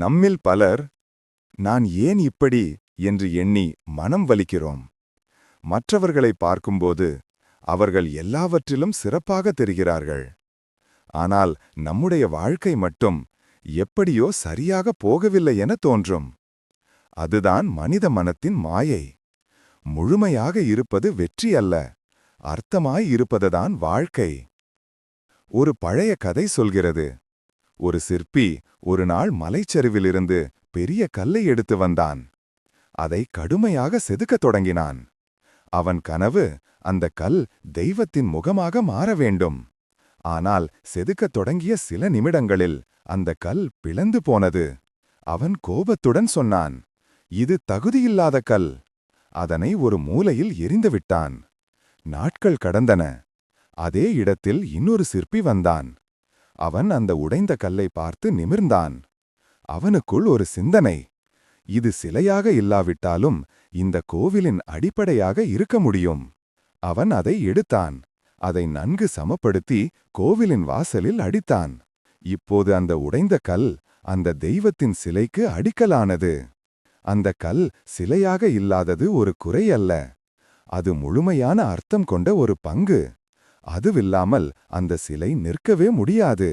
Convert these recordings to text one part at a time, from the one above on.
நம்மில் பலர் நான் ஏன் இப்படி என்று எண்ணி மனம் வலிக்கிறோம். மற்றவர்களை பார்க்கும்போது அவர்கள் எல்லாவற்றிலும் சிறப்பாக தெரிகிறார்கள். ஆனால் நம்முடைய வாழ்க்கை மட்டும் எப்படியோ சரியாக போகவில்லை என தோன்றும். அதுதான் மனித மனத்தின் மாயை. முழுமையாக இருப்பது வெற்றி அல்ல, அர்த்தமாய் இருப்பதுதான் வாழ்க்கை. ஒரு பழைய கதை சொல்கிறது. ஒரு சிற்பி ஒரு நாள் மலைச்சரிவிலிருந்து பெரிய கல்லை எடுத்து வந்தான். அதை கடுமையாக செதுக்கத் தொடங்கினான். அவன் கனவு அந்த கல் தெய்வத்தின் முகமாக மாற வேண்டும். ஆனால் செதுக்கத் தொடங்கிய சில நிமிடங்களில் அந்த கல் பிளந்து போனது. அவன் கோபத்துடன் சொன்னான், இது தகுதியில்லாத கல். அதனை ஒரு மூலையில் எறிந்துவிட்டான். நாட்கள் கடந்தன. அதே இடத்தில் இன்னொரு சிற்பி வந்தான். அவன் அந்த உடைந்த கல்லை பார்த்து நிமிர்ந்தான். அவனுக்குள் ஒரு சிந்தனை. இது சிலையாக இல்லாவிட்டாலும் இந்த கோவிலின் அடிப்படையாக இருக்க முடியும். அவன் அதை எடுத்தான். அதை நன்கு சமப்படுத்தி கோவிலின் வாசலில் அடித்தான். இப்போது அந்த உடைந்த கல் அந்த தெய்வத்தின் சிலைக்கு அடிக்கலானது. அந்த கல் சிலையாக இல்லாதது ஒரு குறை அல்ல. அது முழுமையான அர்த்தம் கொண்ட ஒரு பங்கு. அதுவில்லாமல் அந்த சிலை நிற்கவே முடியாது.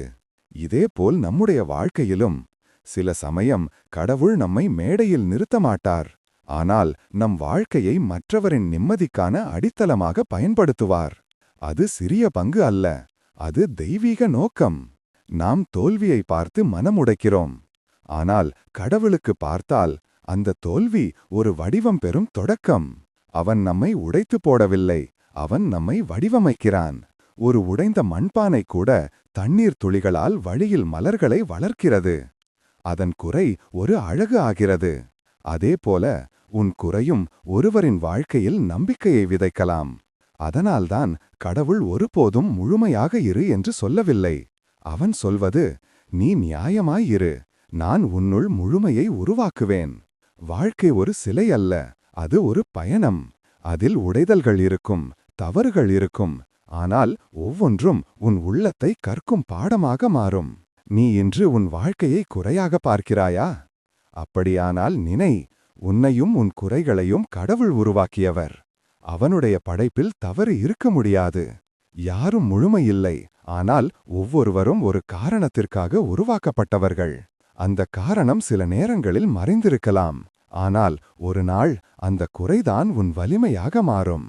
இதேபோல் நம்முடைய வாழ்க்கையிலும் சில சமயம் கடவுள் நம்மை மேடையில் நிறுத்த மாட்டார். ஆனால் நம் வாழ்க்கையை மற்றவரின் நிம்மதிக்கான அடித்தளமாக பயன்படுத்துவார். அது சிறிய பங்கு அல்ல, அது தெய்வீக நோக்கம். நாம் தோல்வியை பார்த்து மனமுடைக்கிறோம். ஆனால் கடவுளுக்கு பார்த்தால் அந்த தோல்வி ஒரு வடிவம் பெறும் தொடக்கம். அவன் நம்மை உடைத்து போடவில்லை, அவன் நம்மை வடிவமைக்கிறான். ஒரு உடைந்த மண்பானை கூட தண்ணீர் துளிகளால் வழியில் மலர்களை வளர்க்கிறது. அதன் குறை ஒரு அழகு ஆகிறது. அதேபோல உன் குறையும் ஒருவரின் வாழ்க்கையில் நம்பிக்கையை விதைக்கலாம். அதனால்தான் கடவுள் ஒருபோதும் முழுமையாக இரு என்று சொல்லவில்லை. அவன் சொல்வது, நீ நியாயமாயிரு, நான் உன்னுள் முழுமையை உருவாக்குவேன். வாழ்க்கை ஒரு சிலை அல்ல, அது ஒரு பயணம். அதில் உடைதல்கள் இருக்கும், தவறுகள் இருக்கும். ஆனால் ஒவ்வொன்றும் உன் உள்ளத்தை கற்கும் பாடமாக மாறும். நீ இன்று உன் வாழ்க்கையை குறையாக பார்க்கிறாயா? அப்படியானால் நினை, உன்னையும் உன் குறைகளையும் கடவுள் உருவாக்கியவர். அவனுடைய படைப்பில் தவறு இருக்க முடியாது. யாரும் முழுமையில்லை, ஆனால் ஒவ்வொருவரும் ஒரு காரணத்திற்காக உருவாக்கப்பட்டவர்கள். அந்த காரணம் சில நேரங்களில் மறைந்திருக்கலாம். ஆனால் ஒரு நாள் அந்த குறைதான் உன் வலிமையாக மாறும்.